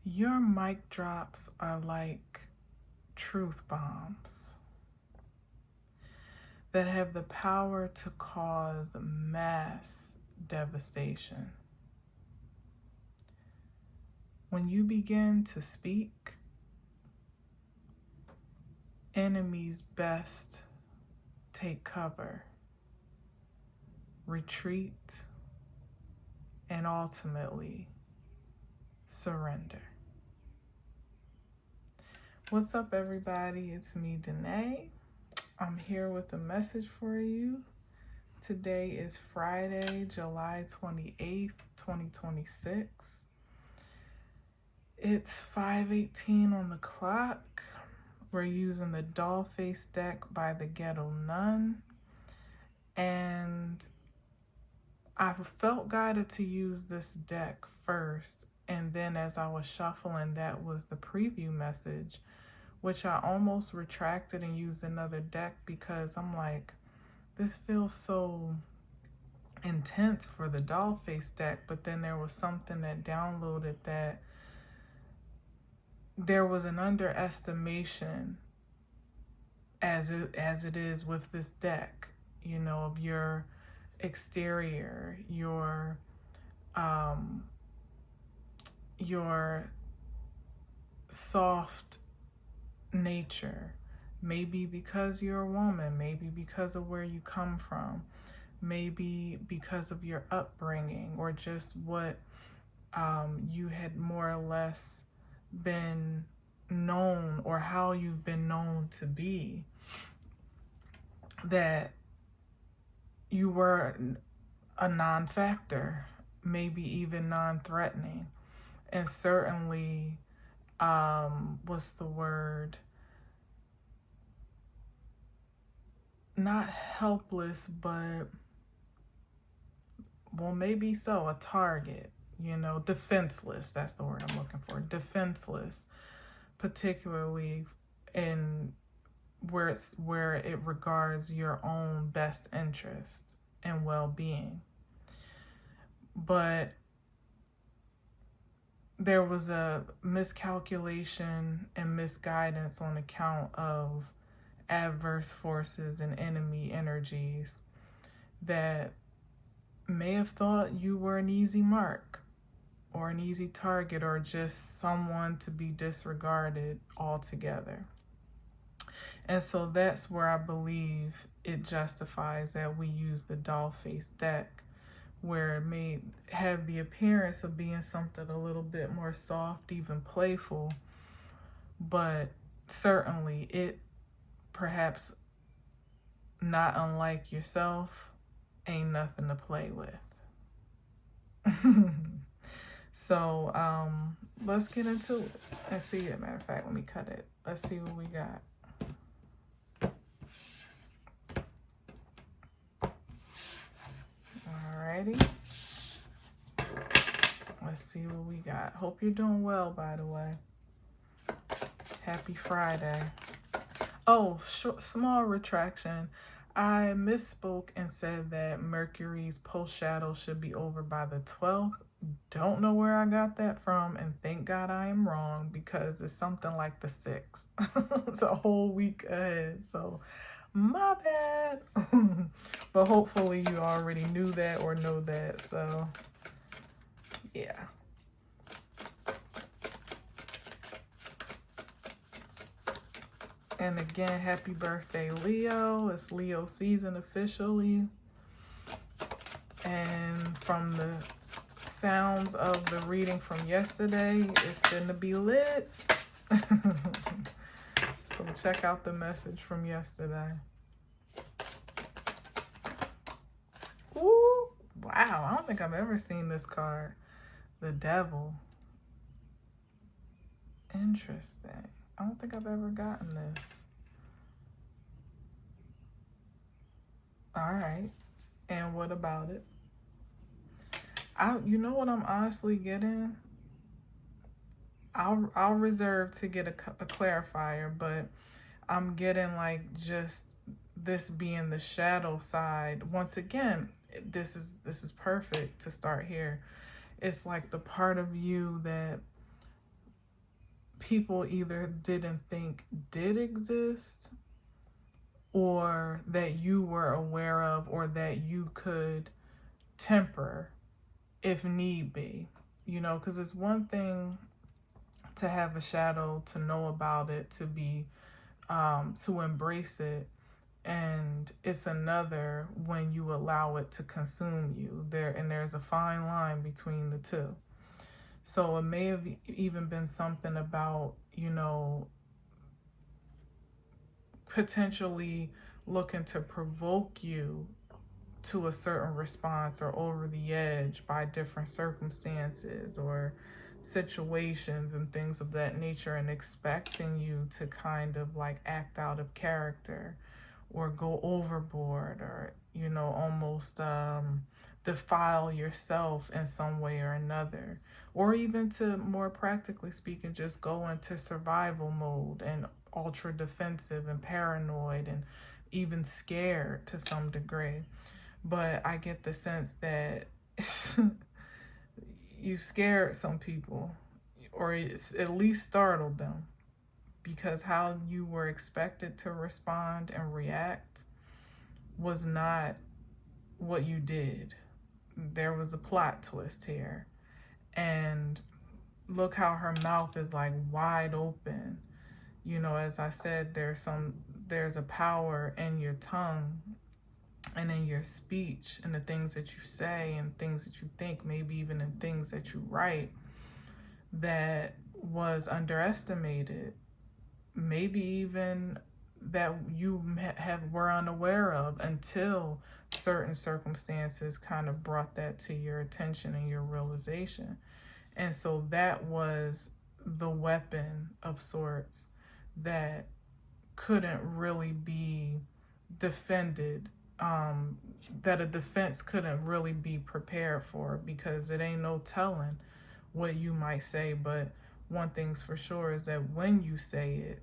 Your mic drops are like truth bombs that have the power to cause mass devastation. When you begin to speak, enemies best take cover, retreat, and ultimately surrender. What's up, everybody? It's me, Danae. I'm here with a message for you. Today is Friday, July 28th, 2026. It's 5:18 on the clock. We're using the Dollface deck by the Ghetto Nun. And I felt guided to use this deck first. And then as I was shuffling, that was the preview message, which I almost retracted and used another deck because I'm like, this feels so intense for the Dollface deck. But then there was something that downloaded that there was an underestimation as it is with this deck, you know, of your exterior, your soft nature, maybe because you're a woman, maybe because of where you come from, maybe because of your upbringing, or just what you had more or less been known, or how you've been known to be, that you were a non-factor, maybe even non-threatening, and certainly what's the word, not helpless, but well, maybe so, a target, you know, defenseless. That's the word I'm looking for. Defenseless, particularly in where it regards your own best interest and well-being. But there was a miscalculation and misguidance on account of adverse forces and enemy energies that may have thought you were an easy mark or an easy target, or just someone to be disregarded altogether. And so that's where I believe it justifies that we use the Dollface deck, where it may have the appearance of being something a little bit more soft, even playful, but certainly it, perhaps not unlike yourself, ain't nothing to play with. So let's get into it. Let's see. As a matter of fact, let me cut it. Let's see what we got. Alrighty. Let's see what we got. Hope you're doing well, by the way. Happy Friday. Oh, small retraction. I misspoke and said that Mercury's post shadow should be over by the 12th. Don't know where I got that from, and thank God I am wrong, because it's something like the 6th. It's a whole week ahead, so my bad. But hopefully you already knew that or know that, so yeah. And again, happy birthday, Leo. It's Leo season officially. And from the sounds of the reading from yesterday, it's going to be lit. So check out the message from yesterday. Ooh, wow. I don't think I've ever seen this card. The Devil. Interesting. I don't think I've ever gotten this. All right. And what about it? You know what I'm honestly getting? I'll reserve to get a clarifier, but I'm getting like just this being the shadow side. Once again, this is perfect to start here. It's like the part of you that people either didn't think did exist, or that you were aware of, or that you could temper if need be. You know, because it's one thing to have a shadow, to know about it, to embrace it, and it's another when you allow it to consume you. There's a fine line between the two. So it may have even been something about, potentially looking to provoke you to a certain response or over the edge by different circumstances or situations and things of that nature, and expecting you to kind of like act out of character or go overboard, or almost defile yourself in some way or another, or even, to more practically speaking, just go into survival mode and ultra defensive and paranoid and even scared to some degree. But I get the sense that you scared some people, or at least startled them, because how you were expected to respond and react was not what you did. There was a plot twist here. And look how her mouth is like wide open. As I said, there's a power in your tongue and in your speech and the things that you say and things that you think, maybe even in things that you write, that was underestimated, maybe even that you were unaware of until certain circumstances kind of brought that to your attention and your realization. And so that was the weapon of sorts that couldn't really be defended, that a defense couldn't really be prepared for, because it ain't no telling what you might say. But one thing's for sure is that when you say it,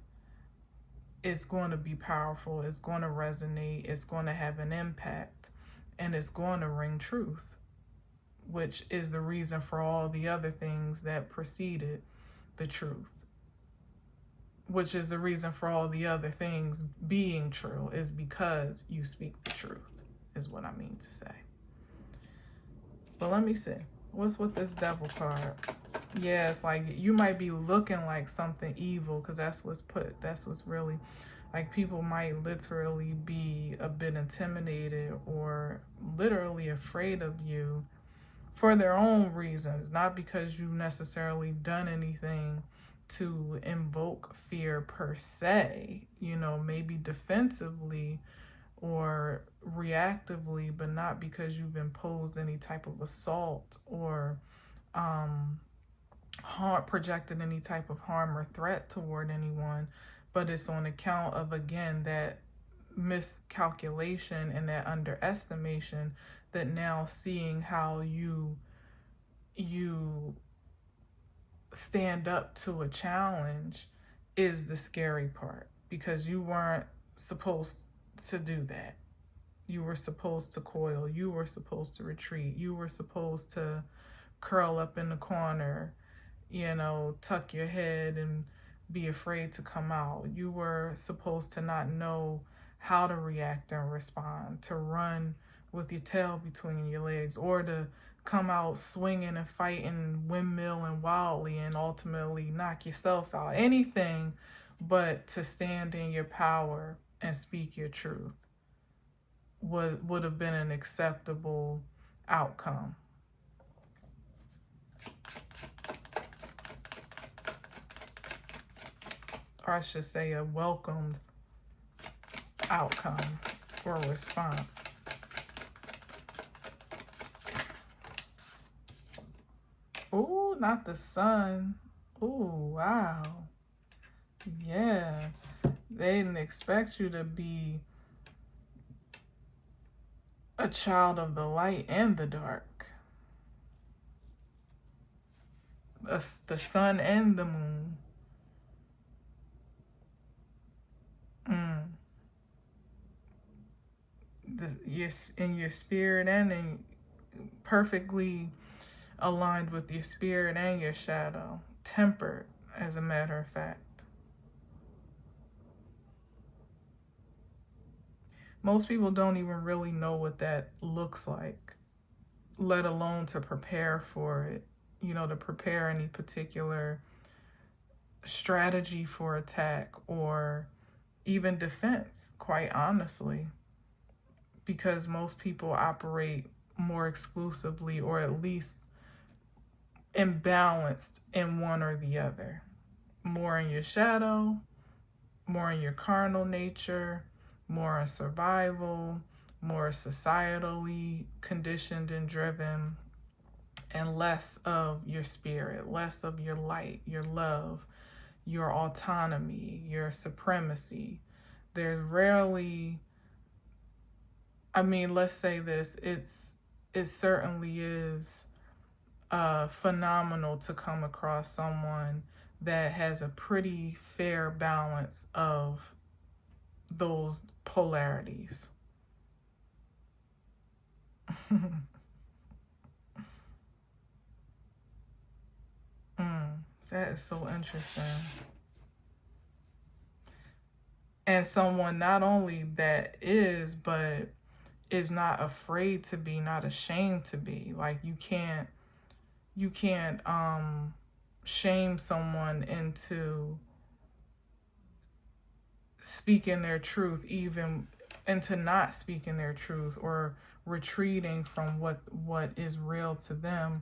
it's going to be powerful, it's going to resonate, it's going to have an impact, and it's going to ring truth, which is the reason for all the other things that preceded the truth, which is the reason for all the other things being true, is because you speak the truth, is what I mean to say. But let me see. What's with this devil card? Yeah, it's like you might be looking like something evil, because that's what's really, like, people might literally be a bit intimidated or literally afraid of you for their own reasons, not because you've necessarily done anything to invoke fear per se, maybe defensively or reactively, but not because you've imposed any type of assault or projected any type of harm or threat toward anyone. But it's on account of, again, that miscalculation and that underestimation, that now seeing how you stand up to a challenge is the scary part, because you weren't supposed to do that. You were supposed to coil, you were supposed to retreat, you were supposed to curl up in the corner, tuck your head and be afraid to come out. You were supposed to not know how to react and respond, to run with your tail between your legs, or to come out swinging and fighting, windmilling wildly, and ultimately knock yourself out. Anything but to stand in your power and speak your truth would have been an acceptable outcome. Or I should say a welcomed outcome or response. Ooh, not the sun. Ooh, wow. Yeah. They didn't expect you to be a child of the light and the dark. The sun and the moon. In your spirit and in perfectly aligned with your spirit and your shadow. Tempered, as a matter of fact. Most people don't even really know what that looks like, let alone to prepare for it, to prepare any particular strategy for attack or even defense, quite honestly, because most people operate more exclusively or at least imbalanced in one or the other. More in your shadow, more in your carnal nature, more in survival, more societally conditioned and driven, and less of your spirit, less of your light, your love, your autonomy, your supremacy. There's rarely, let's say this, it certainly is phenomenal to come across someone that has a pretty fair balance of those polarities. That is so interesting. And someone not only that is, but is not afraid to be, not ashamed to be. Like you can't shame someone into speaking their truth, even into not speaking their truth or retreating from what is real to them,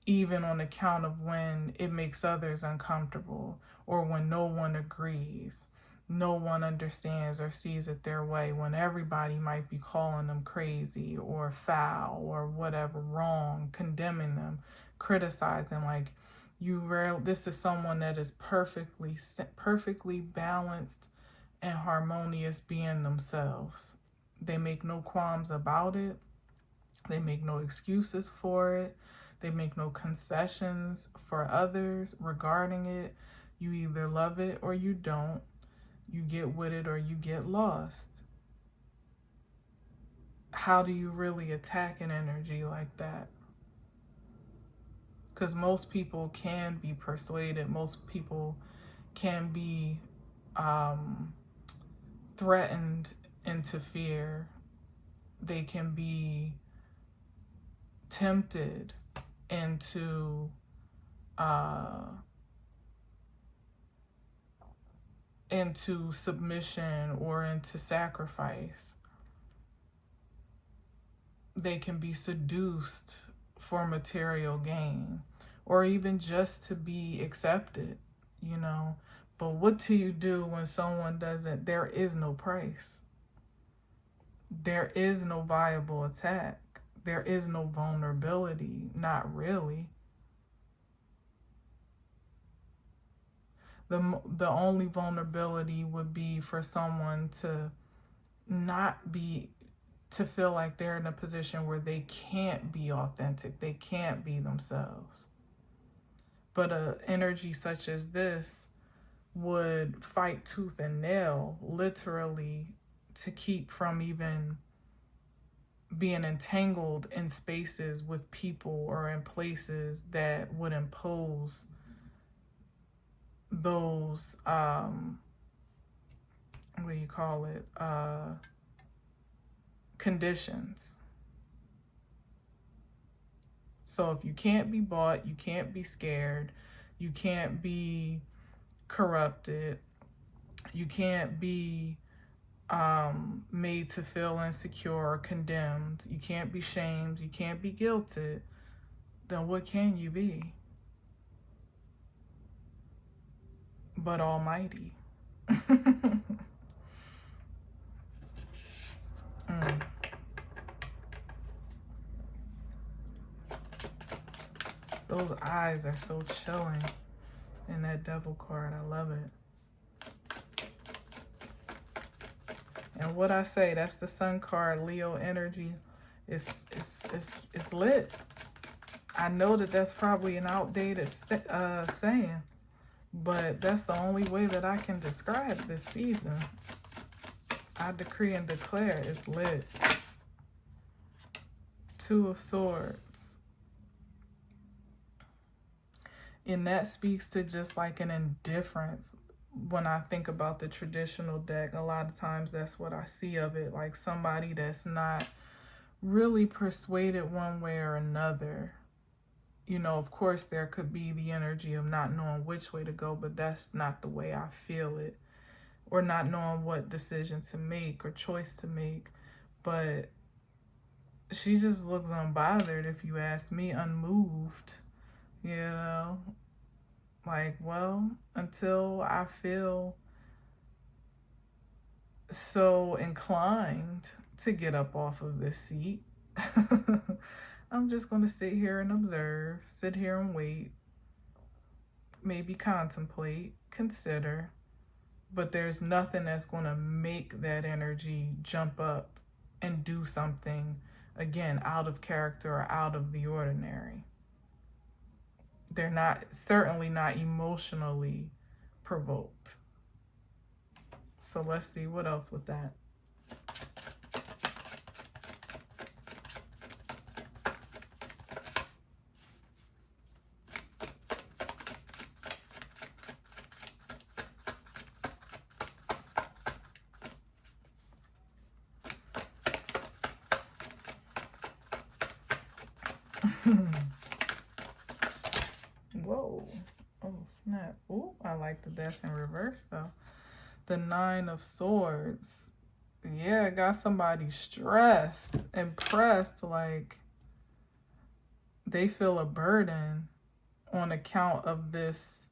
even on account of when it makes others uncomfortable or when no one agrees, no one understands or sees it their way, when everybody might be calling them crazy or foul or whatever, wrong, condemning them, criticizing. Like, this is someone that is perfectly balanced and harmonious being themselves. They make no qualms about it. They make no excuses for it. They make no concessions for others regarding it. You either love it or you don't. You get with it or you get lost. How do you really attack an energy like that? Because most people can be persuaded. Most people can be threatened into fear. They can be tempted into submission or into sacrifice. They can be seduced for material gain or even just to be accepted, But what do you do when someone doesn't? There is no price. There is no viable attack. There is no vulnerability. Not really. The only vulnerability would be for someone to feel like they're in a position where they can't be authentic, they can't be themselves. But an energy such as this would fight tooth and nail, literally, to keep from even being entangled in spaces with people or in places that would impose those conditions. So if you can't be bought, you can't be scared, you can't be corrupted, you can't be made to feel insecure or condemned, you can't be shamed, you can't be guilted, then what can you be but almighty? Those eyes are so chilling in that devil card. I love it. And what I say, that's the sun card, Leo energy. It's lit. I know that that's probably an outdated saying, but that's the only way that I can describe this season. I decree and declare it's lit. Two of Swords. And that speaks to just like an indifference. When I think about the traditional deck, a lot of times that's what I see of it, like somebody that's not really persuaded one way or another. You know, of course, there could be the energy of not knowing which way to go, but that's not the way I feel it, or not knowing what decision to make or choice to make. But she just looks unbothered, if you ask me, unmoved, you know? Like, well, until I feel so inclined to get up off of this seat, I'm just going to sit here and observe, sit here and wait, maybe contemplate, consider, but there's nothing that's going to make that energy jump up and do something, again, out of character or out of the ordinary. They're not, certainly not emotionally provoked. So let's see what else with that. Whoa. Oh, snap. Oh, I like that that's in reverse, though. The Nine of Swords. Yeah, got somebody stressed and pressed, like they feel a burden on account of this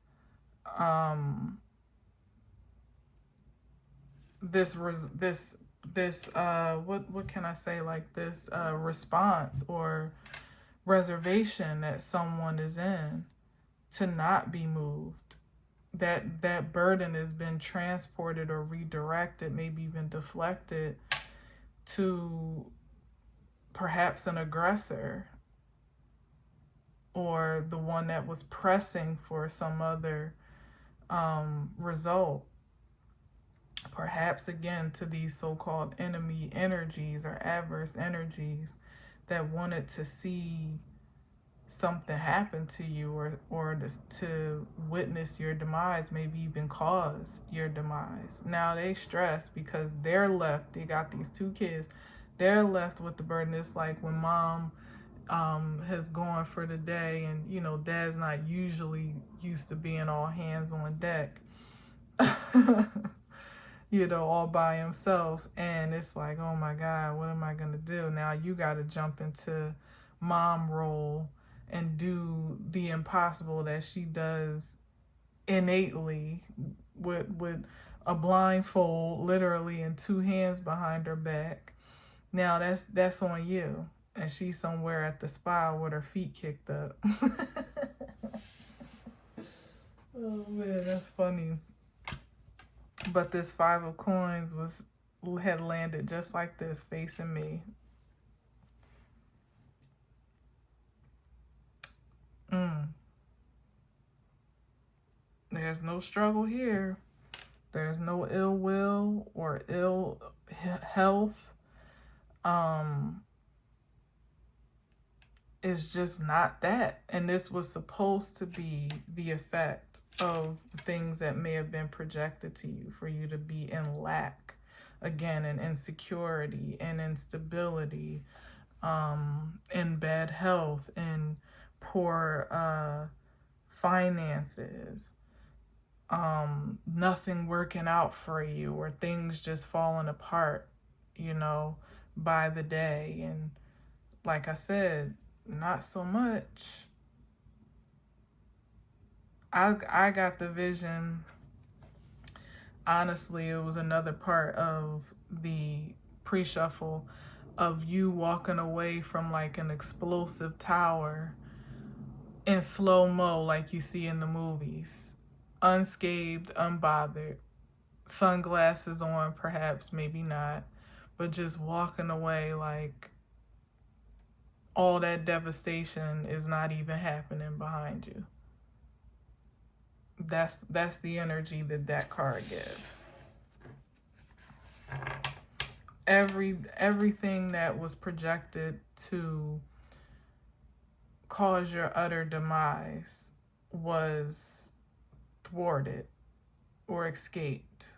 what can I say, like this response or reservation that someone is in, to not be moved. That burden has been transported or redirected, maybe even deflected to perhaps an aggressor, or the one that was pressing for some other result. Perhaps again to these so-called enemy energies or adverse energies that wanted to see something happen to you, or to witness your demise, maybe even cause your demise. Now they stress because they're left, they got these two kids, they're left with the burden. It's like when mom has gone for the day, and you know dad's not usually used to being all hands on deck. You know, all by himself, and it's like, oh my god, what am I gonna do now? You got to jump into mom role and do the impossible that she does innately, with a blindfold literally and two hands behind her back. Now that's on you, and she's somewhere at the spa with her feet kicked up. Oh man, that's funny. But this Five of Coins had landed just like this, facing me. There's no struggle here. There's no ill will or ill health. It's just not that. And this was supposed to be the effect of things that may have been projected to you, for you to be in lack, again, in insecurity and instability, in bad health, in poor finances, nothing working out for you, or things just falling apart, you know, by the day. And like I said, not so much. I got the vision. Honestly, it was another part of the pre-shuffle of you walking away from like an explosive tower in slow-mo, like you see in the movies, unscathed, unbothered, sunglasses on, perhaps, maybe not, but just walking away like all that devastation is not even happening behind you. That's the energy that card gives. Everything that was projected to cause your utter demise was thwarted or escaped.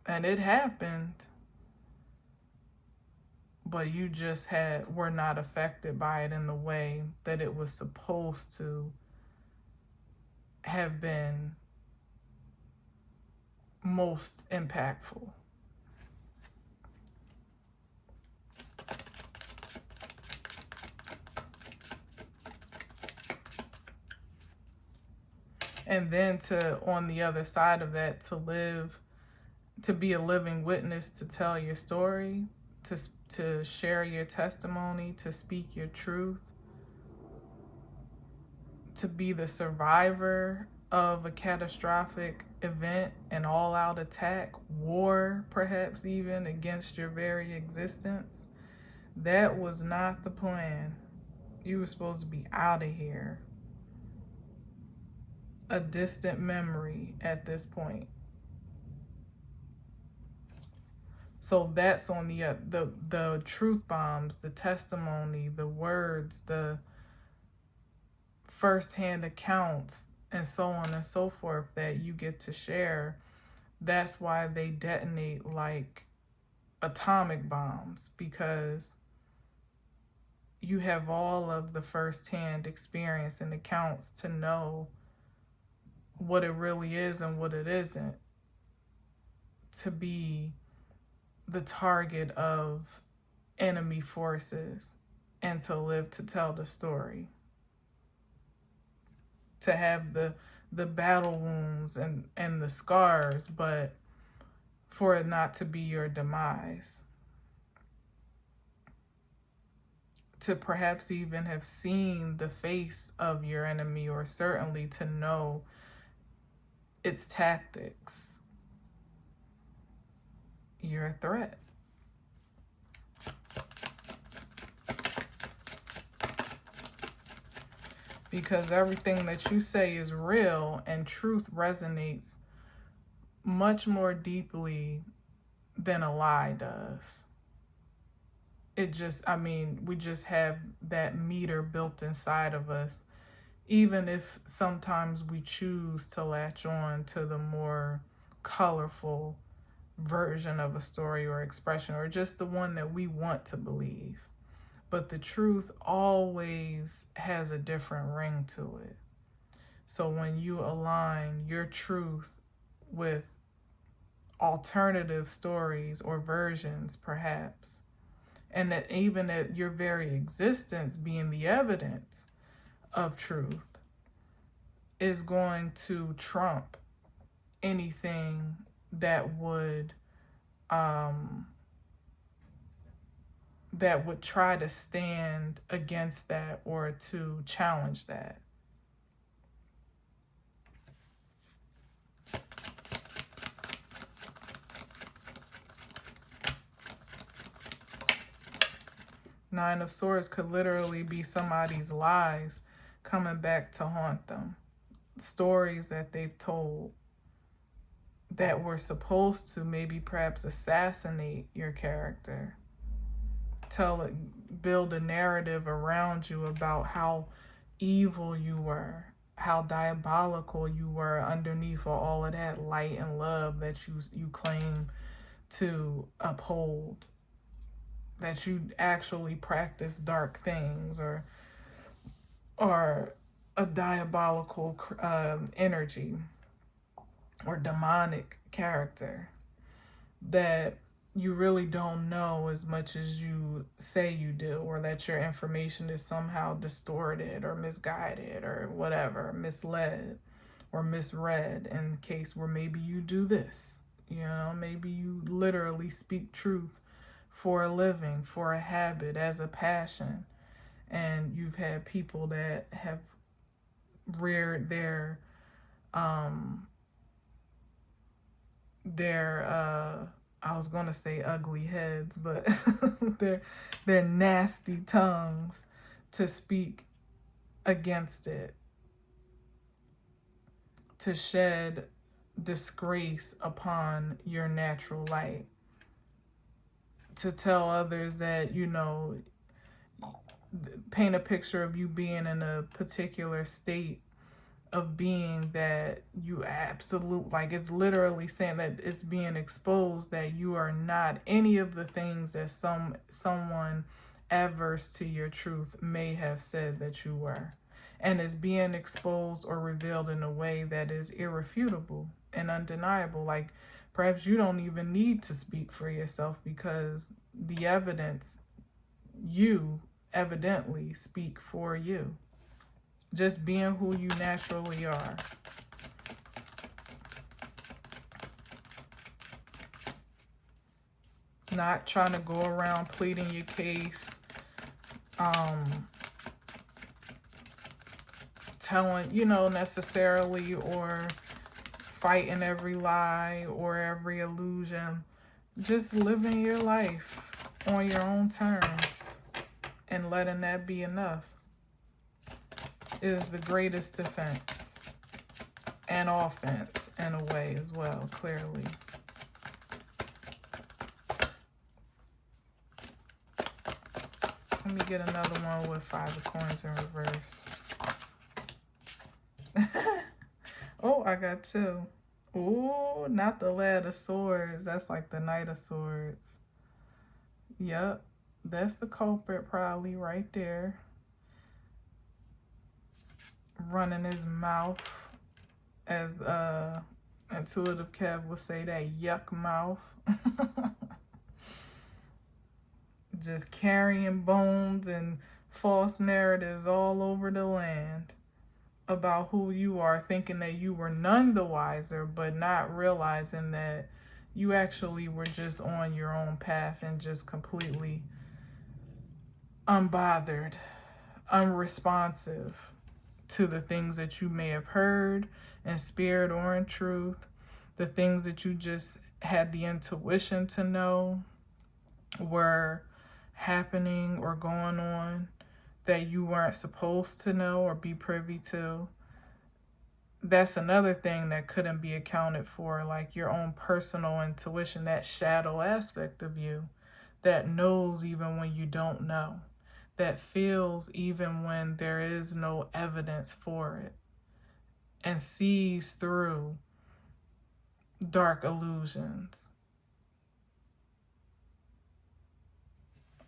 And it happened, but you just were not affected by it in the way that it was supposed to have been most impactful. And then on the other side of that, to be a living witness, to tell your story, to share your testimony, to speak your truth, to be the survivor of a catastrophic event, an all-out attack, war perhaps even against your very existence. That was not the plan. You were supposed to be out of here. A distant memory at this point. So that's on the truth bombs, the testimony, the words, the firsthand accounts, and so on and so forth that you get to share. That's why they detonate like atomic bombs, because you have all of the firsthand experience and accounts to know what it really is and what it isn't, to be the target of enemy forces and to live to tell the story, to have the battle wounds and the scars, but for it not to be your demise, to perhaps even have seen the face of your enemy, or certainly to know its tactics. You're a threat. Because everything that you say is real, and truth resonates much more deeply than a lie does. We just have that meter built inside of us, even if sometimes we choose to latch on to the more colorful version of a story or expression, or just the one that we want to believe. But the truth always has a different ring to it. So when you align your truth with alternative stories or versions, perhaps, and that even at your very existence being the evidence of truth, is going to trump anything that would try to stand against that or to challenge that. Nine of Swords could literally be somebody's lies coming back to haunt them. Stories that they've told that were supposed to maybe perhaps assassinate your character. Build a narrative around you about how evil you were, how diabolical you were underneath all of that light and love that you claim to uphold. That you actually practice dark things or a diabolical energy or demonic character that you really don't know as much as you say you do, or that your information is somehow distorted or misguided or whatever, misled or misread, in the case where maybe you do this. Maybe you literally speak truth for a living, for a habit, as a passion. And you've had people that have reared their I was gonna say ugly heads, but their nasty tongues to speak against it, to shed disgrace upon your natural light, to tell others that paint a picture of you being in a particular state of being that you absolute, like it's literally saying that it's being exposed that you are not any of the things that someone adverse to your truth may have said that you were, and it's being exposed or revealed in a way that is irrefutable and undeniable. Like perhaps you don't even need to speak for yourself because the evidence, you evidently speak for you, just being who you naturally are. Not trying to go around pleading your case, telling, necessarily, or fighting every lie or every illusion. Just living your life on your own terms and letting that be enough is the greatest defense and offense in a way as well, clearly. Let me get another one with 5 of coins in reverse. Oh, I got 2. Ooh, not the Lad of Swords. That's like the Knight of Swords. Yep, that's the culprit probably right there. Running his mouth, as intuitive Kev would say, that yuck mouth. Just carrying bones and false narratives all over the land about who you are, thinking that you were none the wiser, but not realizing that you actually were just on your own path and just completely unbothered, unresponsive to the things that you may have heard in spirit or in truth, the things that you just had the intuition to know were happening or going on that you weren't supposed to know or be privy to. That's another thing that couldn't be accounted for, like your own personal intuition, that shadow aspect of you that knows even when you don't know, that feels even when there is no evidence for it, and sees through dark illusions.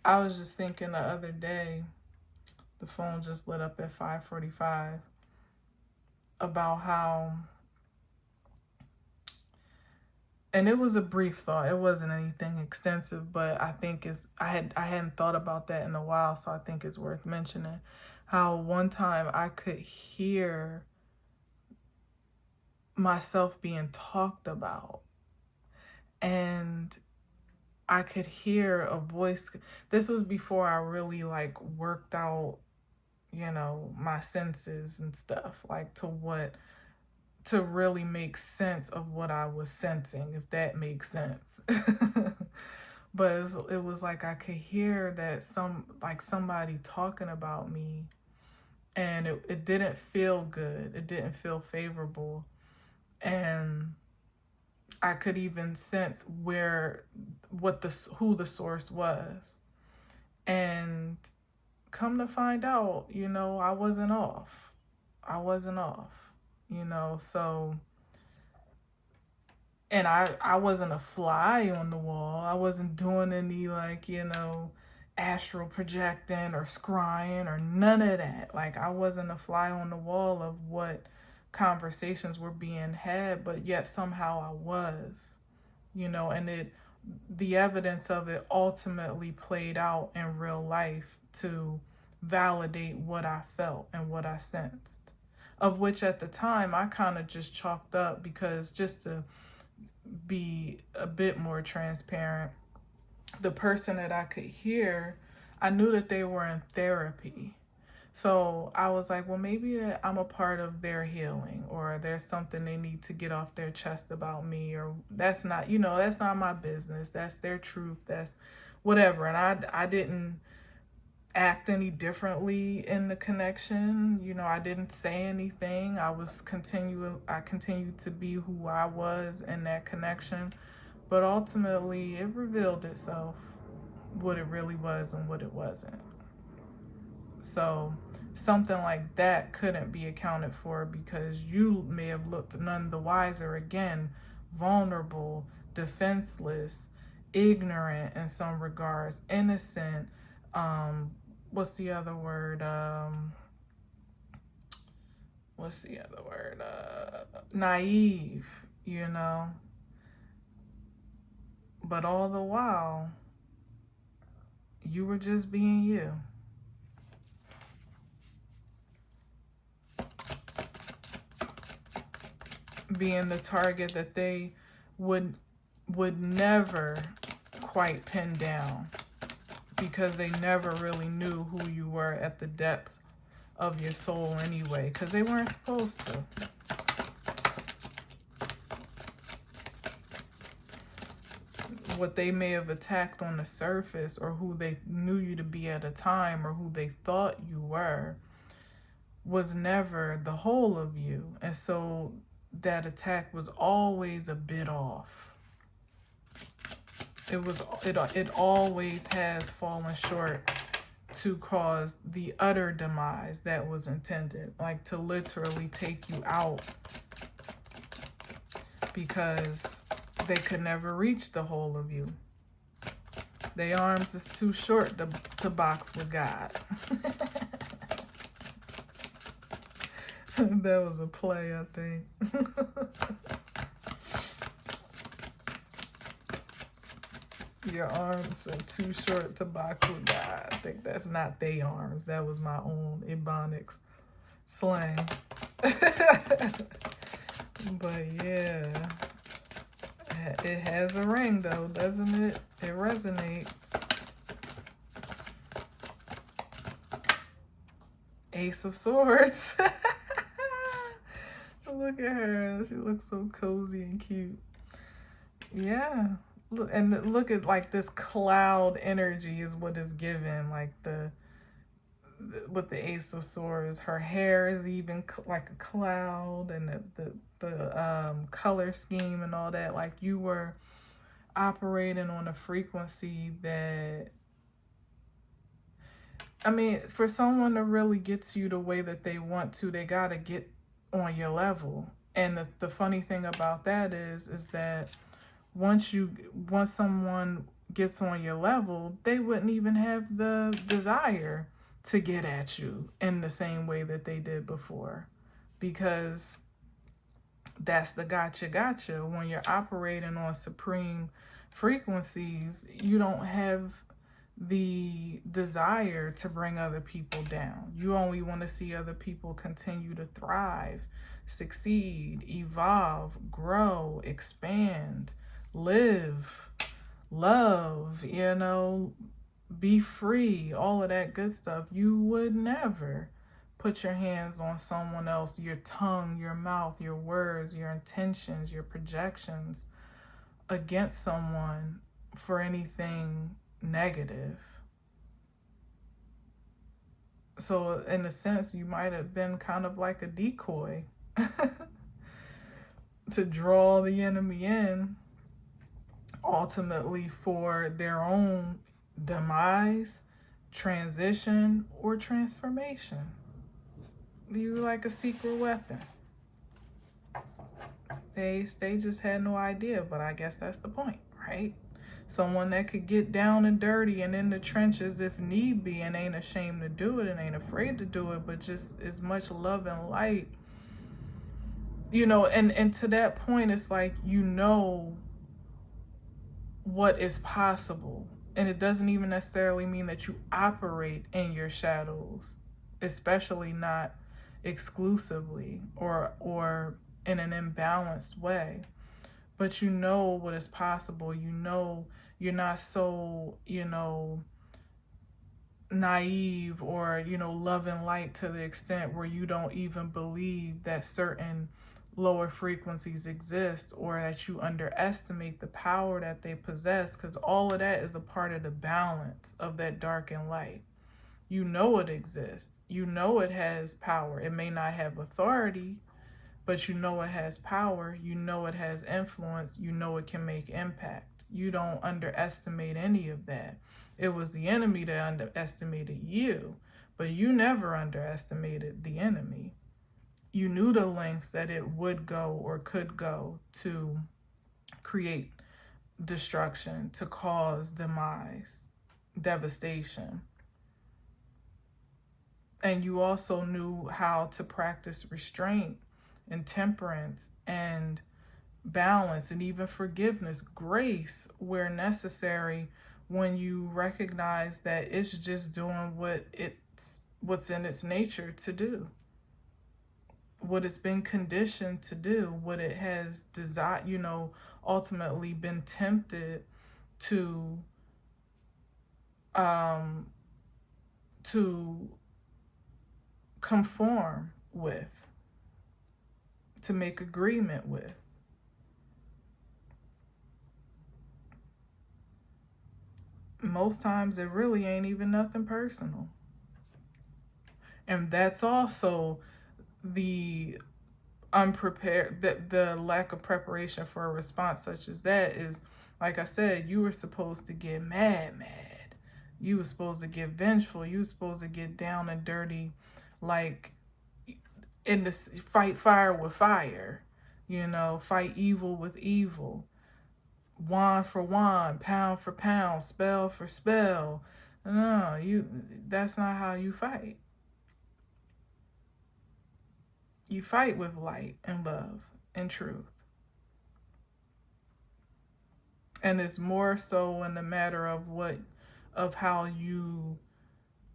I was just thinking the other day, the phone just lit up at 5:45, about how, and it was a brief thought, it wasn't anything extensive, but I think I hadn't thought about that in a while, so I think it's worth mentioning how one time I could hear myself being talked about, and I could hear a voice. This was before I really like worked out, my senses and stuff, like to really make sense of what I was sensing, if that makes sense. But it was like I could hear that somebody talking about me, and it didn't feel good. It didn't feel favorable. And I could even sense who the source was. And come to find out, I wasn't off. So, and I wasn't a fly on the wall. I wasn't doing any astral projecting or scrying or none of that. Like I wasn't a fly on the wall of what conversations were being had, but yet somehow I was, and the evidence of it ultimately played out in real life to validate what I felt and what I sensed, of which at the time I kind of just chalked up, because just to be a bit more transparent, the person that I could hear, I knew that they were in therapy. So I was like, well, maybe that I'm a part of their healing, or there's something they need to get off their chest about me, or that's not my business. That's their truth. That's whatever. And I didn't act any differently in the connection. I didn't say anything. I continued to be who I was in that connection. But ultimately it revealed itself, what it really was and what it wasn't. So something like that couldn't be accounted for because you may have looked none the wiser, again, vulnerable, defenseless, ignorant in some regards, innocent. What's the other word? What's the other word? Naive, you know. But all the while, you were just being you. Being the target that they would never quite pin down, because they never really knew who you were at the depths of your soul anyway, because they weren't supposed to. What they may have attacked on the surface, or who they knew you to be at a time, or who they thought you were, was never the whole of you. And so that attack was always a bit off. It always has fallen short to cause the utter demise that was intended, like to literally take you out, because they could never reach the whole of you. Their arms is too short to box with God. That was a play, I think. Your arms are too short to box with God. I think that's not they arms. That was my own Ebonics slang. But yeah, it has a ring though, doesn't it? It resonates. Ace of Swords. Look at her. She looks so cozy and cute. Yeah. And look at like this cloud energy is what is given. Like with the Ace of Swords, her hair is even like a cloud, and the color scheme and all that. Like you were operating on a frequency that, I mean, for someone to really get to you the way that they want to, they gotta get on your level. And the funny thing about that is that once someone gets on your level, they wouldn't even have the desire to get at you in the same way that they did before, because that's the gotcha. When you're operating on supreme frequencies, you don't have the desire to bring other people down. You only want to see other people continue to thrive, succeed, evolve, grow, expand, live, love, be free, all of that good stuff. You would never put your hands on someone else, your tongue, your mouth, your words, your intentions, your projections against someone for anything negative. So in a sense, you might have been kind of like a decoy to draw the enemy in, ultimately for their own demise, transition, or transformation. You were like a secret weapon. They just had no idea, but I guess that's the point, right? Someone that could get down and dirty and in the trenches if need be, and ain't ashamed to do it and ain't afraid to do it, but just as much love and light. And to that point, it's like, what is possible. And it doesn't even necessarily mean that you operate in your shadows, especially not exclusively or in an imbalanced way. But you know what is possible. You're not so, naive or, love and light to the extent where you don't even believe that certain lower frequencies exist, or that you underestimate the power that they possess, because all of that is a part of the balance of that dark and light. You know it exists. You know it has power. It may not have authority, but you know it has power. You know it has influence. You know it can make impact. You don't underestimate any of that. It was the enemy that underestimated you. But you never underestimated the enemy. You knew the lengths that it would go or could go to create destruction, to cause demise, devastation. And you also knew how to practice restraint and temperance and balance and even forgiveness, grace where necessary, when you recognize that it's just doing what's in its nature to do, what it's been conditioned to do, what it has desired, ultimately been tempted to to conform with, to make agreement with. Most times it really ain't even nothing personal. And that's also the unprepared, that the lack of preparation for a response such as that is, like I said, you were supposed to get mad. You were supposed to get vengeful. You were supposed to get down and dirty, like in the fight fire with fire, fight evil with evil, wand for wand, pound for pound, spell for spell. No, that's not how you fight. You fight with light and love and truth. And it's more so in the matter of how you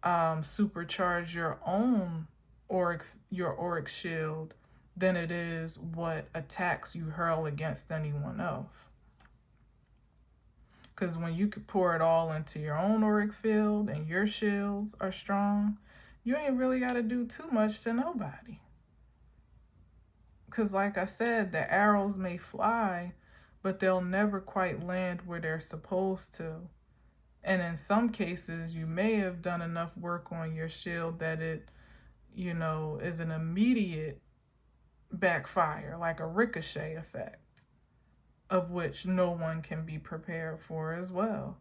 supercharge your own auric shield than it is what attacks you hurl against anyone else. Because when you could pour it all into your own auric field and your shields are strong, you ain't really got to do too much to nobody. Because like I said, the arrows may fly, but they'll never quite land where they're supposed to. And in some cases, you may have done enough work on your shield that it, is an immediate backfire, like a ricochet effect, of which no one can be prepared for as well.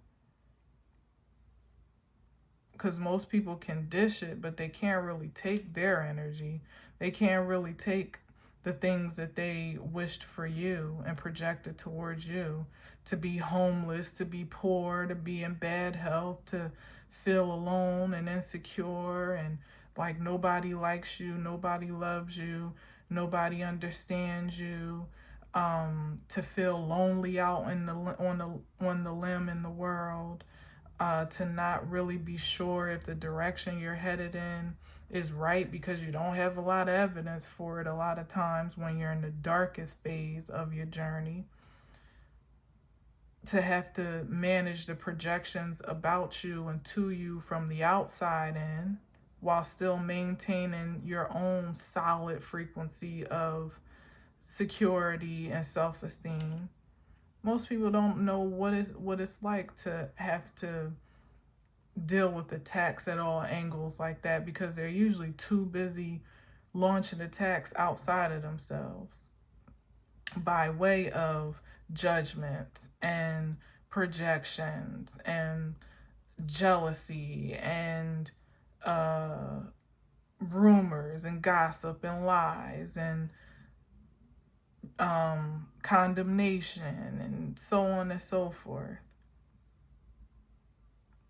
Because most people can dish it, but they can't really take their energy. They can't really take the things that they wished for you and projected towards you, to be homeless, to be poor, to be in bad health, to feel alone and insecure and like nobody likes you, nobody loves you, nobody understands you, to feel lonely out on the limb in the world, to not really be sure if the direction you're headed in is right because you don't have a lot of evidence for it a lot of times when you're in the darkest phase of your journey, to have to manage the projections about you and to you from the outside in while still maintaining your own solid frequency of security and self-esteem. Most people don't know what it's like to have to deal with attacks at all angles like that, because they're usually too busy launching attacks outside of themselves by way of judgment and projections and jealousy and rumors and gossip and lies and condemnation and so on and so forth.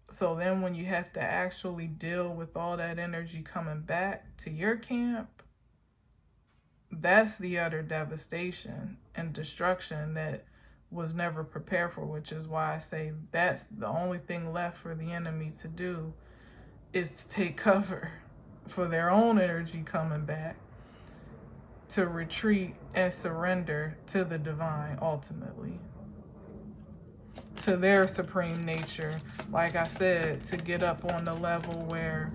So then when you have to actually deal with all that energy coming back to your camp, that's the utter devastation and destruction that was never prepared for, which is why I say that's the only thing left for the enemy to do, is to take cover for their own energy coming back, to retreat and surrender to the divine ultimately, to their supreme nature, like I said, to get up on the level where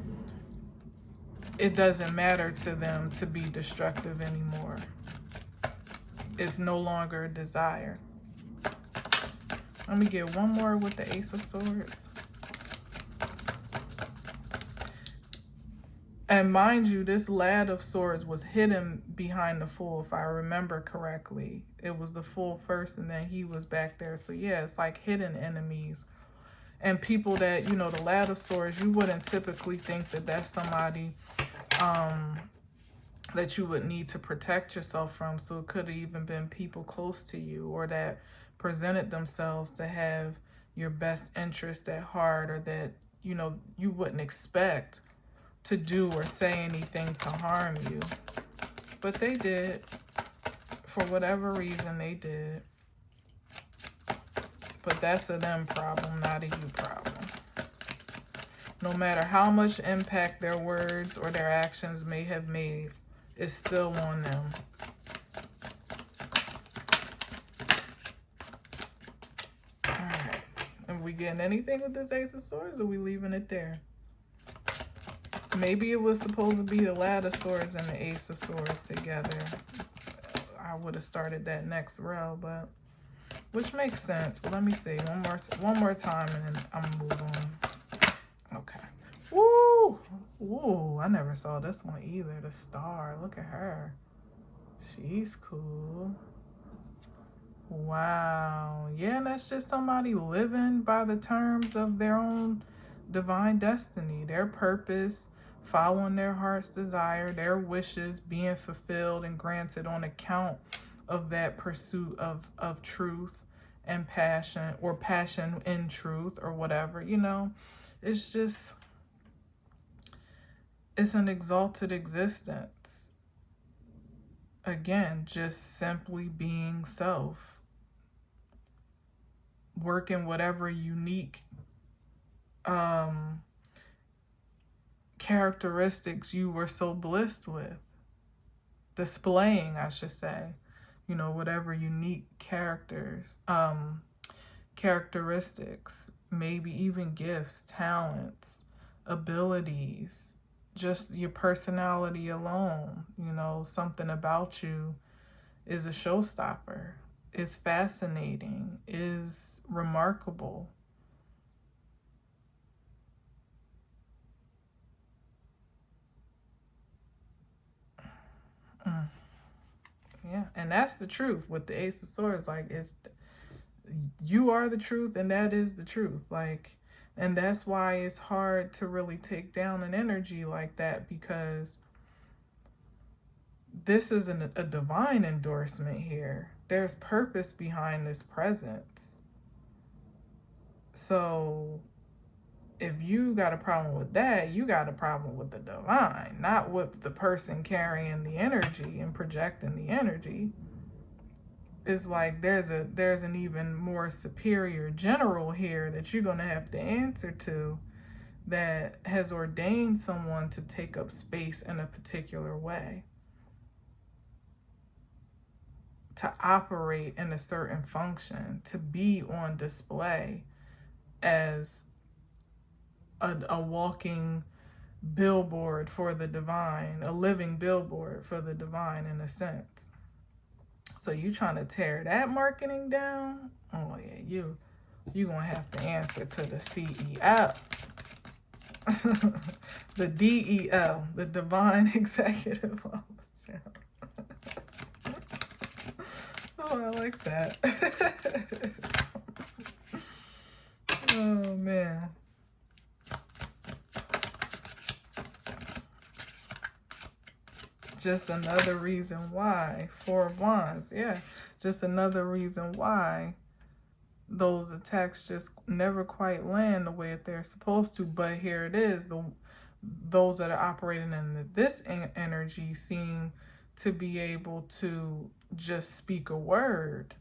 it doesn't matter to them to be destructive anymore. It's no longer a desire. Let me get one more with the Ace of Swords. And mind you, this Lad of Swords was hidden behind the Fool, if I remember correctly. It was the Fool first, and then he was back there. So yeah, it's like hidden enemies. And people that, you know, the Ladder of Swords, you wouldn't typically think that that's somebody that you would need to protect yourself from. So it could have even been people close to you, or that presented themselves to have your best interest at heart, or that, you know, you wouldn't expect to do or say anything to harm you. But they did. For whatever reason, they did. But that's a them problem, not a you problem. No matter how much impact their words or their actions may have made, it's still on them. Alright. Are we getting anything with this Ace of Swords, or are we leaving it there? Maybe it was supposed to be the Ladder of Swords and the Ace of Swords together. I would have started that next row, but which makes sense. But let me see one more time, and then I'm gonna move on. Okay. Woo! Woo! I never saw this one either. The Star. Look at her. She's cool. Wow. Yeah, that's just somebody living by the terms of their own divine destiny, their purpose, following their heart's desire, their wishes being fulfilled and granted on account of that pursuit of truth and passion, or passion in truth, or whatever, you know. It's just, it's an exalted existence. Again, just simply being self. Working whatever unique characteristics you were so blessed with. Displaying, I should say. You know, whatever unique characteristics, maybe even gifts, talents, abilities, just your personality alone, you know, something about you is a showstopper, is fascinating, is remarkable. Yeah, and that's the truth with the Ace of Swords. Like, it's, you are the truth, and that is the truth. Like, and that's why it's hard to really take down an energy like that, because this is a divine endorsement here. There's purpose behind this presence. So if you got a problem with that, you got a problem with the divine, not with the person carrying the energy and projecting the energy. It's like there's an even more superior general here that you're going to have to answer to, that has ordained someone to take up space in a particular way, to operate in a certain function, to be on display as a walking billboard for the divine, a living billboard for the divine in a sense. So you trying to tear that marketing down? Oh yeah, you gonna have to answer to the CEO. The DEO, the Divine Executive Officer. Oh, I like that. Oh man. Just another reason why. Four of Wands, yeah. Just another reason why those attacks just never quite land the way that they're supposed to. But here it is. Those that are operating in this energy seem to be able to just speak a word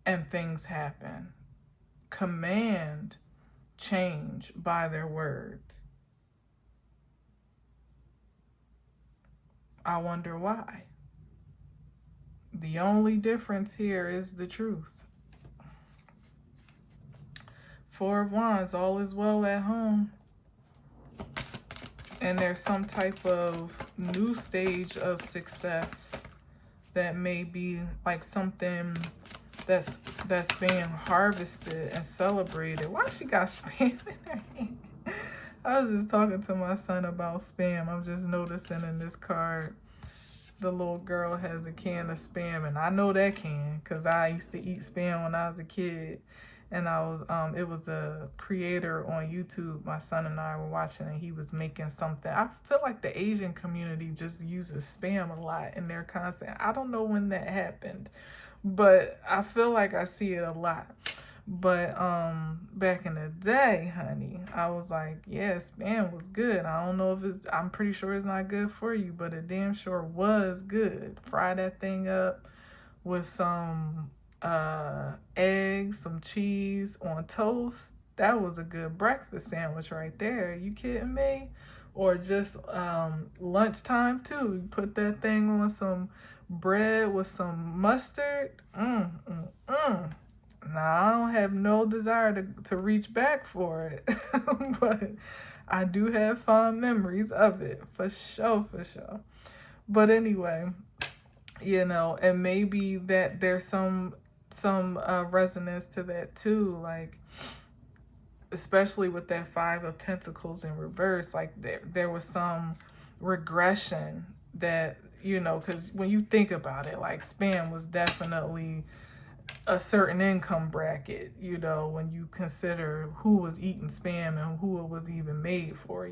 and things happen. Command change by their words. I wonder why. The only difference here is the truth. Four of Wands, all is well at home. And there's some type of new stage of success that may be like something that's being harvested and celebrated. Why she got spam in her hand? I was just talking to my son about spam. I'm just noticing in this card, the little girl has a can of spam, and I know that can because I used to eat spam when I was a kid. And it was a creator on YouTube. My son and I were watching, and he was making something. I feel like the Asian community just uses spam a lot in their content. I don't know when that happened, but I feel like I see it a lot. But back in the day, honey, I was like, yeah, spam was good. I don't know if it's, I'm pretty sure it's not good for you, but it damn sure was good. Fry that thing up with some eggs, some cheese on toast. That was a good breakfast sandwich right there. You kidding me? Or just lunchtime too. You put that thing on some bread with some mustard. Now, I don't have no desire to reach back for it, but I do have fond memories of it, for sure, for sure. But anyway, and maybe that there's some resonance to that too, like especially with that Five of Pentacles in reverse, like there was some regression that because when you think about it, like spam was definitely a certain income bracket, when you consider who was eating spam and who it was even made for.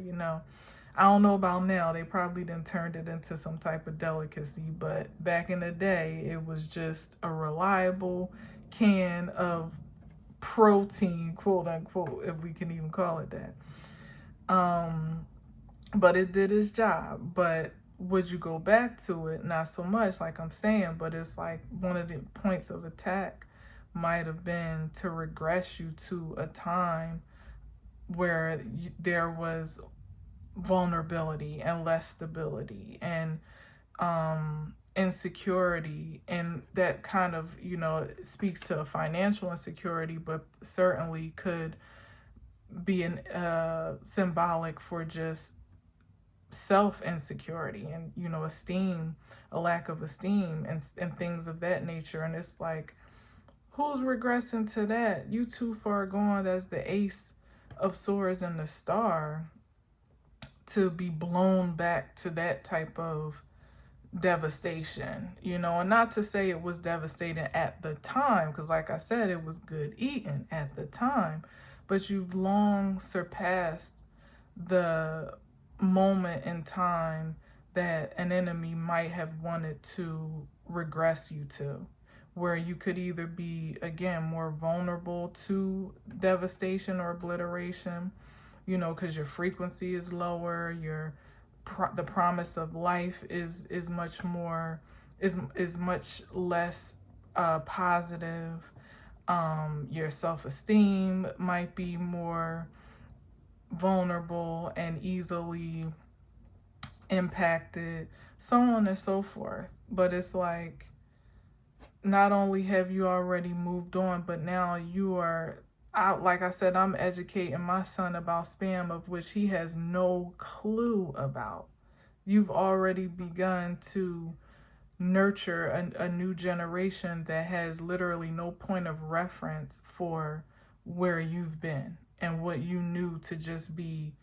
I don't know about now. They probably done turned it into some type of delicacy, but back in the day, it was just a reliable can of protein, quote unquote, if we can even call it that. But it did its job. But would you go back to it? Not so much, like I'm saying, but it's like one of the points of attack might have been to regress you to a time where there was vulnerability and less stability and insecurity, and that kind of speaks to a financial insecurity, but certainly could be an symbolic for just self insecurity and esteem, a lack of esteem, and things of that nature. And it's like, who's regressing to that? You too far gone as the Ace of Swords and the Star to be blown back to that type of devastation, and not to say it was devastating at the time, because like I said, it was good eating at the time, but you've long surpassed the moment in time that an enemy might have wanted to regress you to, where you could either be, again, more vulnerable to devastation or obliteration, because your frequency is lower, the promise of life is much more, is much less positive. Your self-esteem might be more vulnerable and easily impacted, so on and so forth. But it's like, not only have you already moved on, but now you are out. Like I said, I'm educating my son about spam, of which he has no clue about. You've already begun to nurture a new generation that has literally no point of reference for where you've been and what you knew to just be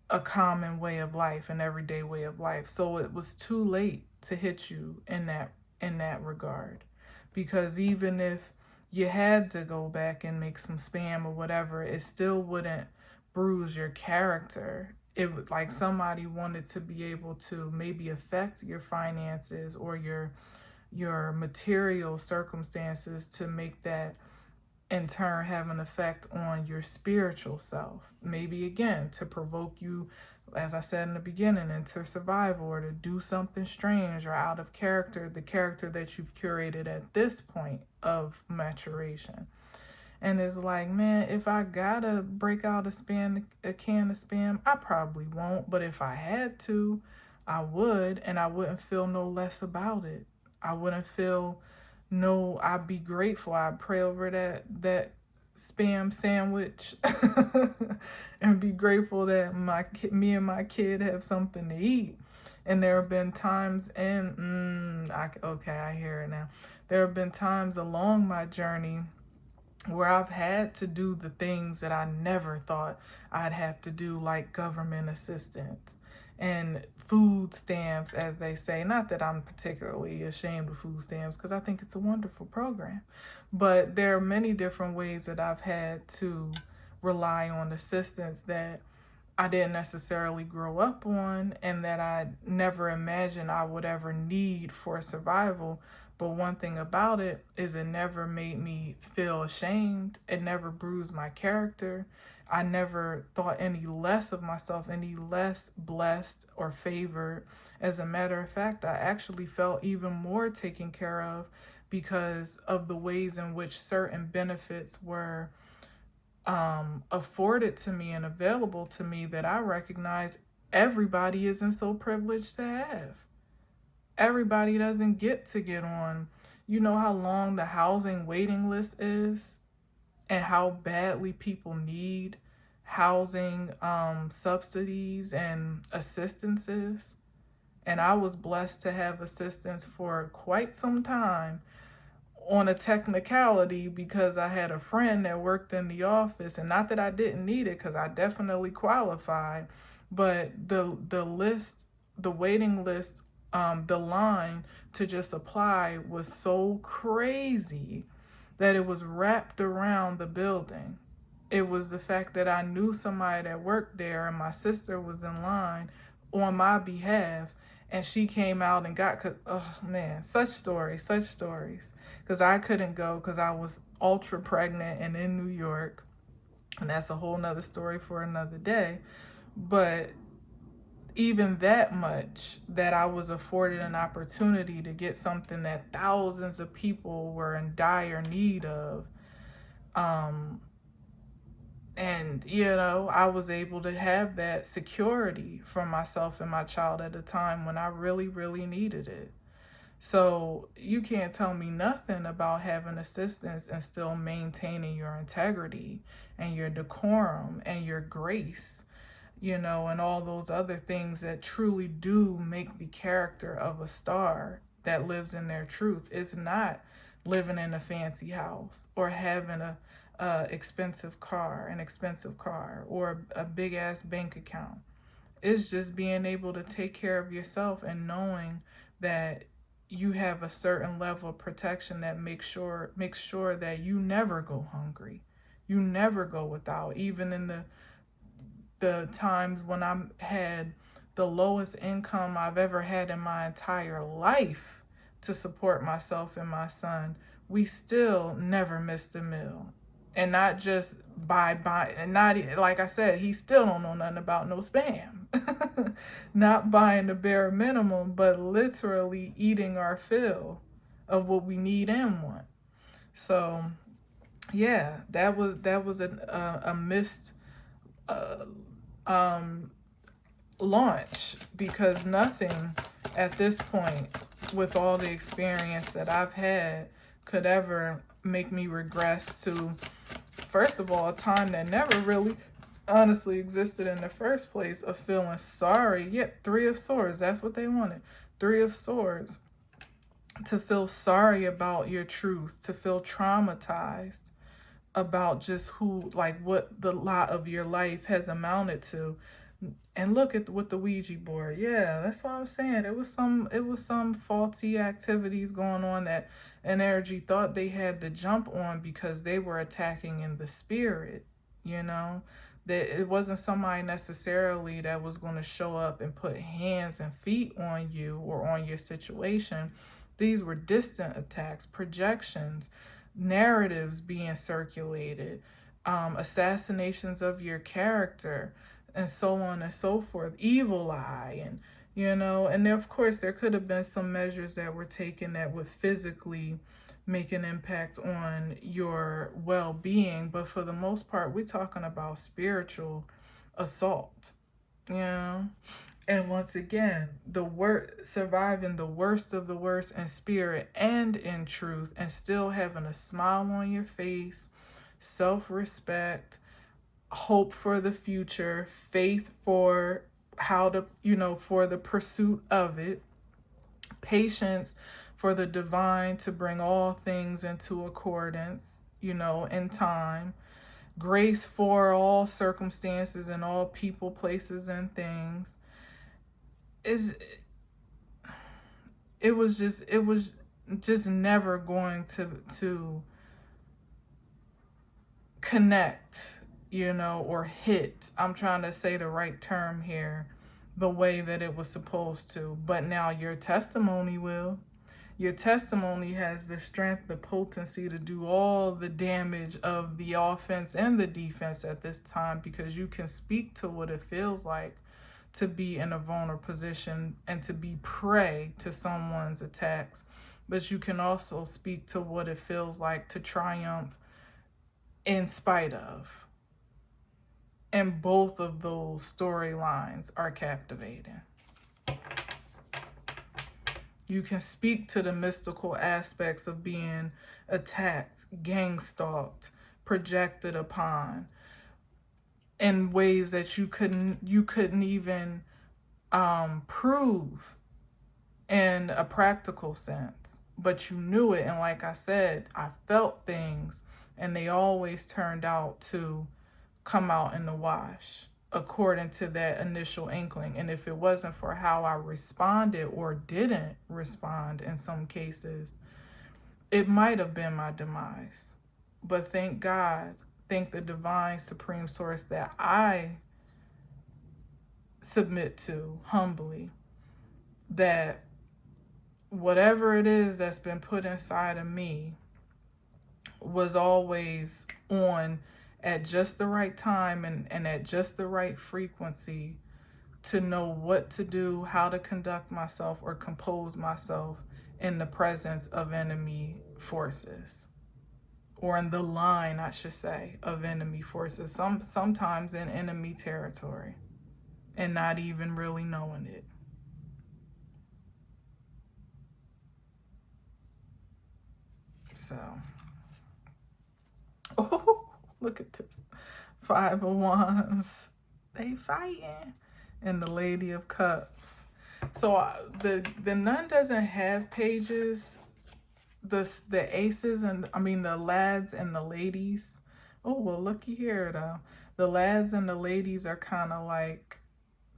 a common way of life, an everyday way of life. So it was too late to hit you in that regard, because even if you had to go back and make some spam or whatever, it still wouldn't bruise your character. It would, like, somebody wanted to be able to maybe affect your finances or your material circumstances, to make that in turn have an effect on your spiritual self. Maybe again to provoke you, as I said in the beginning, into survival, or to do something strange or out of character, the character that you've curated at this point of maturation. And it's like, man, if I gotta break out a can of spam, I probably won't. But if I had to, I would, and I wouldn't feel no less about it. I wouldn't feel no. I'd be grateful. I'd pray over that spam sandwich, and be grateful that me and my kid have something to eat. And there have been times, and I hear it now. There have been times along my journey where I've had to do the things that I never thought I'd have to do, like government assistance and food stamps, as they say. Not that I'm particularly ashamed of food stamps, because I think it's a wonderful program. But there are many different ways that I've had to rely on assistance that I didn't necessarily grow up on, and that I never imagined I would ever need for survival. But one thing about it is, it never made me feel ashamed. It never bruised my character. I never thought any less of myself, any less blessed or favored. As a matter of fact, I actually felt even more taken care of because of the ways in which certain benefits were afforded to me and available to me, that I recognize everybody isn't so privileged to have. Everybody doesn't get on. You know how long the housing waiting list is, and how badly people need housing subsidies and assistances. And I was blessed to have assistance for quite some time, on a technicality, because I had a friend that worked in the office, and not that I didn't need it, because I definitely qualified, but the waiting list, the line to just apply was so crazy that it was wrapped around the building. It was the fact that I knew somebody that worked there, and my sister was in line on my behalf, and she came out and got, oh man, such stories, such stories. Because I couldn't go because I was ultra pregnant and in New York, and that's a whole nother story for another day. But even that much, that I was afforded an opportunity to get something that thousands of people were in dire need of. And, I was able to have that security for myself and my child at a time when I really, really needed it. So you can't tell me nothing about having assistance and still maintaining your integrity and your decorum and your grace, and all those other things that truly do make the character of a star that lives in their truth. It's not living in a fancy house or having a expensive car, or a big ass bank account. It's just being able to take care of yourself and knowing that you have a certain level of protection that makes sure that you never go hungry. You never go without, even in the times when I had the lowest income I've ever had in my entire life to support myself and my son. We still never missed a meal. And not just and not, like I said, he still don't know nothing about no spam. Not buying the bare minimum, but literally eating our fill of what we need and want. So yeah, that was a missed launch, because nothing at this point, with all the experience that I've had, could ever make me regress to, first of all, a time that never really honestly existed in the first place, of feeling sorry. Yet, Three of Swords, that's what they wanted. Three of Swords. To feel sorry about your truth, to feel traumatized about just what the lot of your life has amounted to. And look at with the Ouija board. Yeah, that's what I'm saying. It was some faulty activities going on that an energy thought they had the jump on, because they were attacking in the spirit, that it wasn't somebody necessarily that was going to show up and put hands and feet on you or on your situation. These were distant attacks, projections, narratives being circulated, assassinations of your character, and so on and so forth, evil eye, and of course there could have been some measures that were taken that would physically make an impact on your well-being, but for the most part, we're talking about spiritual assault, you know. And once again, surviving the worst of the worst in spirit and in truth, and still having a smile on your face, self-respect, hope for the future, faith for for the pursuit of it, patience for the divine to bring all things into accordance, in time. Grace for all circumstances and all people, places, and things. Is it was just never going to connect, or hit. I'm trying to say the right term here, the way that it was supposed to. But now your testimony will. Your testimony has the strength, the potency to do all the damage of the offense and the defense at this time, because you can speak to what it feels like to be in a vulnerable position and to be prey to someone's attacks. But you can also speak to what it feels like to triumph in spite of. And both of those storylines are captivating. You can speak to the mystical aspects of being attacked, gang stalked, projected upon in ways that you couldn't even prove in a practical sense, but you knew it. And like I said, I felt things, and they always turned out to come out in the wash according to that initial inkling. And if it wasn't for how I responded or didn't respond in some cases, it might have been my demise. But thank God, thank the divine supreme source that I submit to humbly, that whatever it is that's been put inside of me was always on at just the right time and at just the right frequency to know what to do, how to conduct myself or compose myself in the presence of enemy forces, or in the line, I should say, of enemy forces, sometimes in enemy territory, and not even really knowing it. So, oh, look at this. 5 of Wands. They fighting. And the Lady of Cups. So the nun doesn't have pages. The aces and the lads and the ladies. Oh, well, looky here though. The lads and the ladies are kind of like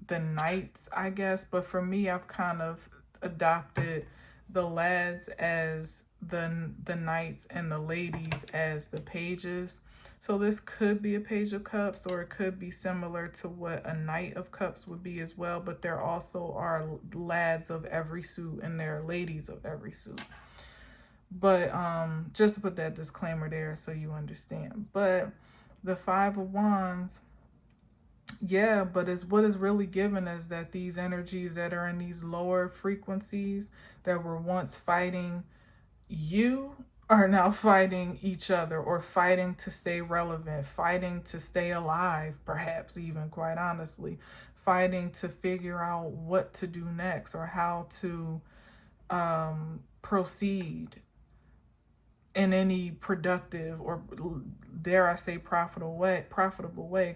the knights, I guess. But for me, I've kind of adopted the lads as the knights and the ladies as the pages. So this could be a Page of Cups, or it could be similar to what a Knight of Cups would be as well. But there also are lads of every suit and there are ladies of every suit. But just to put that disclaimer there so you understand. But the 5 of Wands, yeah, but it's what is really given is that these energies that are in these lower frequencies that were once fighting you are now fighting each other, or fighting to stay relevant, fighting to stay alive, perhaps even, quite honestly, fighting to figure out what to do next or how to proceed in any productive or, dare I say, profitable way,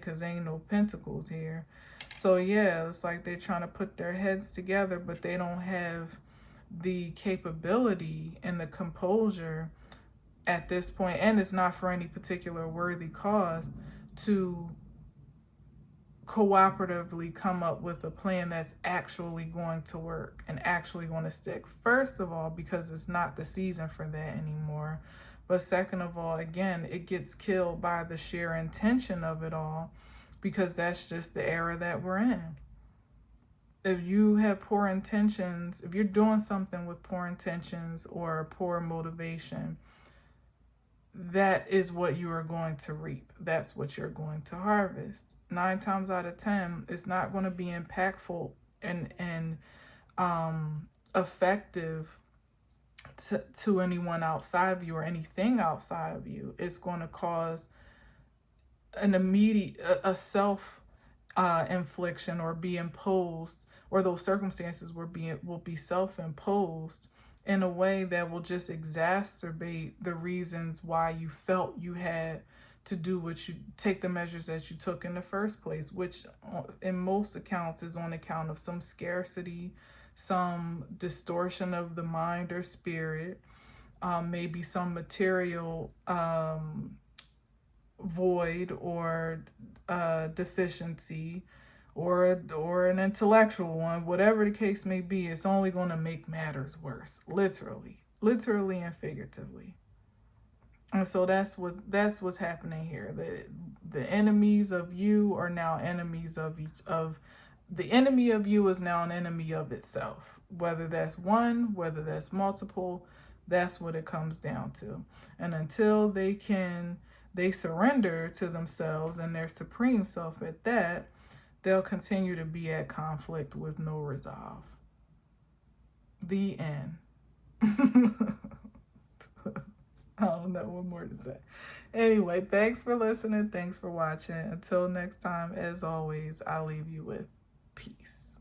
because ain't no pentacles here. So yeah, it's like they're trying to put their heads together, but they don't have the capability and the composure at this point, and it's not for any particular worthy cause, to cooperatively come up with a plan that's actually going to work and actually going to stick. First of all, because it's not the season for that anymore. But second of all, again, it gets killed by the sheer intention of it all, because that's just the era that we're in. If you have poor intentions, if you're doing something with poor intentions or poor motivation, that is what you are going to reap. That's what you're going to harvest. 9 times out of 10, it's not going to be impactful and effective to anyone outside of you or anything outside of you. It's going to cause an immediate, a self infliction, or be imposed, or those circumstances will be self-imposed in a way that will just exacerbate the reasons why you felt you had to take the measures that you took in the first place, which in most accounts is on account of some scarcity, some distortion of the mind or spirit, maybe some material void or deficiency, or an intellectual one, whatever the case may be. It's only going to make matters worse, literally and figuratively. And so that's what's happening here. The enemies of you are now enemies of each of the enemy of you is now an enemy of itself. Whether that's one, whether that's multiple, that's what it comes down to. And until they surrender to themselves and their supreme self at that, they'll continue to be at conflict with no resolve. The end. I don't know what more to say. Anyway, thanks for listening. Thanks for watching. Until next time, as always, I leave you with peace.